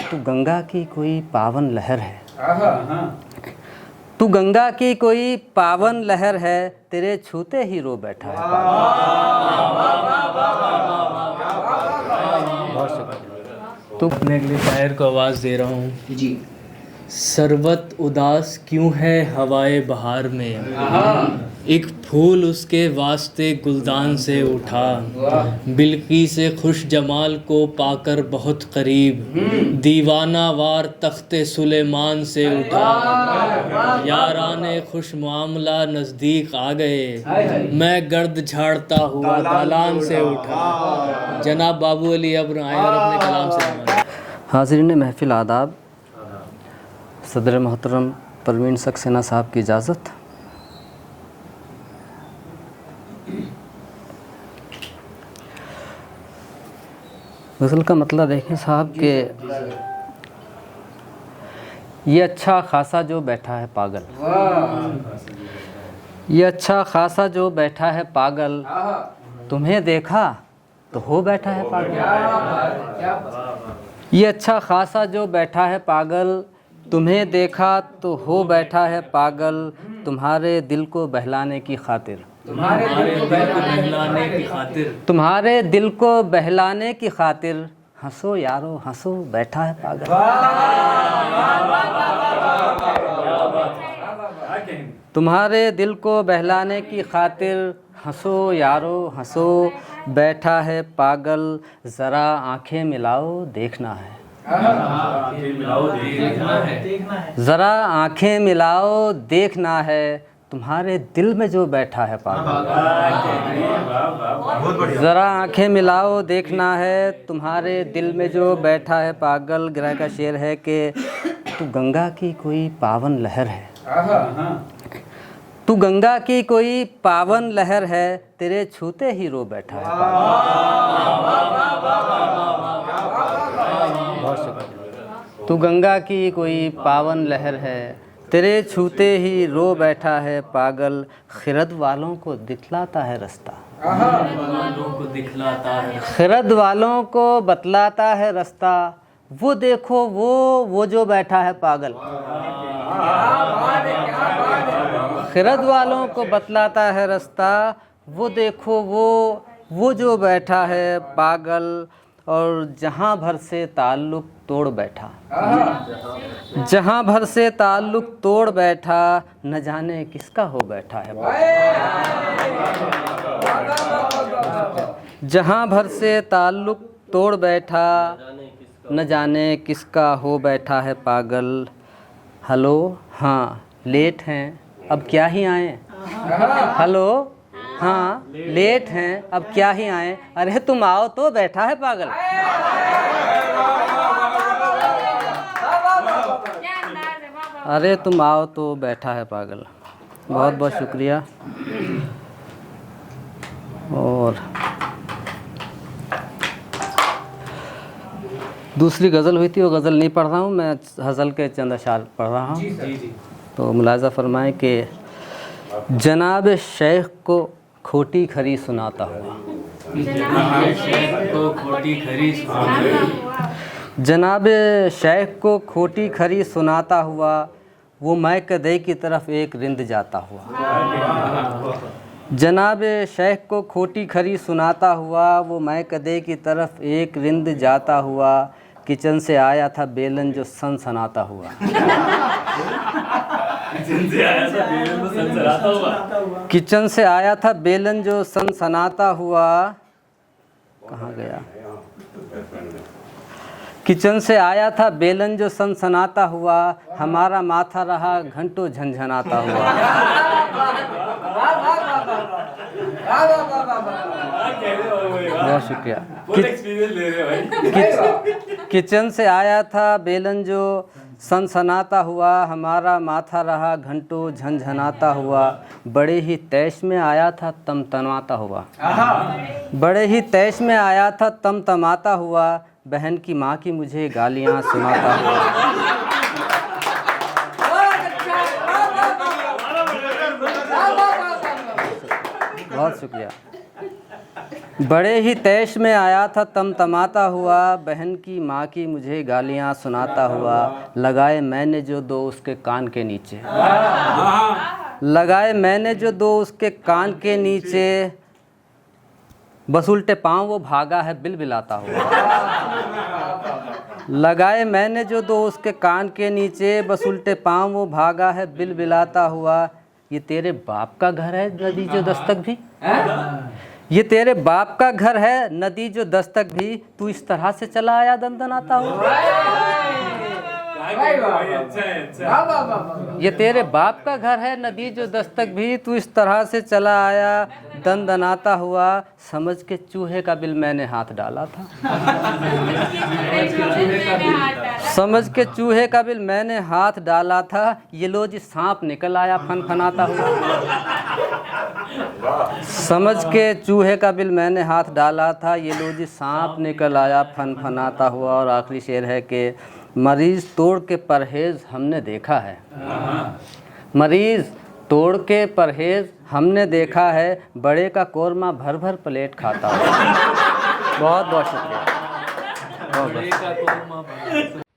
तू गंगा की कोई पावन लहर है, तू गंगा की कोई पावन लहर है, तेरे छूते ही रो बैठा है। बहुत शुक्रिया। तो अपने अगले शायर को आवाज़ दे रहा हूँ जी। सरबत उदास क्यों है हवाए बहार में, एक फूल उसके वास्ते गुलदान से उठा, बिल्की से खुश जमाल को पाकर बहुत करीब, दीवाना वार तख्ते सुलेमान से उठा, याराने खुश मामला नज़दीक आ गए, मैं गर्द झाड़ता हुआ दालान से उठा। जनाब बाबू अली अब्र आए और अपने कलाम से नवाजें। हाज़रीन महफिल आदाब, सदर मोहतरम परवीन सक्सेना साहब की इजाज़त। गज़ल का मतलब देखें साहब कि ये अच्छा खासा जो बैठा है पागल, ये अच्छा खासा जो बैठा है पागल, तुम्हें देखा तो हो बैठा है पागल। ये अच्छा खासा जो बैठा है पागल, तुम्हें देखा तो हो बैठा है पागल, तुम्हारे दिल को बहलाने की खातिर, तुम्हारे दिल को बहलाने की खातिर, तुम्हारे दिल को बहलाने की खातिर, हंसो यारो हंसो बैठा है पागल। तुम्हारे दिल को बहलाने की खातिर, हंसो यारो हंसो बैठा है पागल, ज़रा आंखें मिलाओ देखना है, ज़रा आंखें मिलाओ देखना है, तुम्हारे दिल में जो बैठा है पागल। ज़रा आंखें मिलाओ देखना है, तुम्हारे दिल में जो बैठा है पागल। गिरा का शेर है कि तू गंगा की कोई पावन लहर है, तू गंगा की कोई पावन लहर है, तेरे छूते ही रो बैठा है पागल। तू गंगा की कोई पावन लहर है, तेरे छूते ही रो बैठा है पागल। खिरद वालों को दिखलाता है रास्ता, खिरद वालों को बतलाता है रास्ता, वो देखो वो जो बैठा है पागल। खिरद वालों को बतलाता है रास्ता, वो देखो वो जो बैठा है पागल। और जहाँ भर से ताल्लुक़ तोड़ बैठा, जहाँ भर से ताल्लुक़ तोड़ बैठा, न जाने किसका हो बैठा है जहाँ भर से ताल्लुक़ तोड़ बैठा, न जाने किसका हो बैठा है पागल। हेलो हाँ लेट हैं अब क्या ही आए, हेलो हाँ लेट हैं अब क्या ही आए, अरे तुम आओ तो बैठा है पागल। अरे तुम आओ तो बैठा है पागल। बहुत बहुत शुक्रिया। और दूसरी गज़ल हुई थी, वो गज़ल नहीं पढ़ रहा हूँ मैं, हज़ल के चंद अशार पढ़ रहा हूँ। तो मुलाज़ा फरमाएं कि जनाब शेख को खोटी खरी सुनाता हुआ, जनाब शेख को खोटी खरी सुनाता हुआ, वो मैं कदे की तरफ एक रिंद जाता हुआ। जनाब शेख को खोटी खरी सुनाता हुआ, वो मैं कदे की तरफ एक रिंद जाता हुआ, किचन से आया था बेलन जो सनसनाता हुआ। किचन से आया था बेलन जो सनसनाता हुआ, कहाँ गया? किचन से आया था बेलन जो सनसनाता हुआ, हमारा माथा रहा घंटों झनझनाता हुआ। बहुत शुक्रिया। किचन से आया था बेलन जो सनसनाता हुआ, हमारा माथा रहा घंटों झनझनाता हुआ, बड़े ही तैश में आया था तमतमाता हुआ, बड़े ही तैश में आया था तमतमाता हुआ, बहन की माँ की मुझे गालियाँ सुनाता हुआ। बहुत शुक्रिया। बड़े ही तैश में आया था तमतमाता हुआ, बहन की माँ की मुझे गालियाँ सुनाता हुआ। लगाए मैंने जो दो उसके कान के नीचे, लगाए मैंने जो दो उसके कान के नीचे, बस उल्टे पाँव वो भागा है बिलबिलाता हुआ। लगाए मैंने जो दो उसके कान के नीचे, बस उल्टे पाँव वो भागा है बिलबिलाता हुआ। ये तेरे बाप का घर है नदी जो दस्तक भी, ये तेरे बाप का घर है नदी जो दस्तक भी, तू इस तरह से चला आया दंदनाता हुआ। ये तेरे बाप का घर है नदी जो दस्तक भी, तू इस तरह से चला आया दंदनाता हुआ। समझ के चूहे का बिल मैंने हाथ डाला था, समझ के चूहे का बिल मैंने हाथ डाला था। ये लो जी सांप निकल आया फनफनाता हुआ। समझ के चूहे का बिल मैंने हाथ डाला था, ये लो जी सांप निकल आया फनफनाता हुआ। और आखिरी शेर है कि मरीज़ तोड़ के परहेज़ हमने देखा है, मरीज़ तोड़ के परहेज़ हमने देखा है, बड़े का कोरमा भर भर प्लेट खाता है। बहुत बहुत शुक्रिया। बहुत बहुत।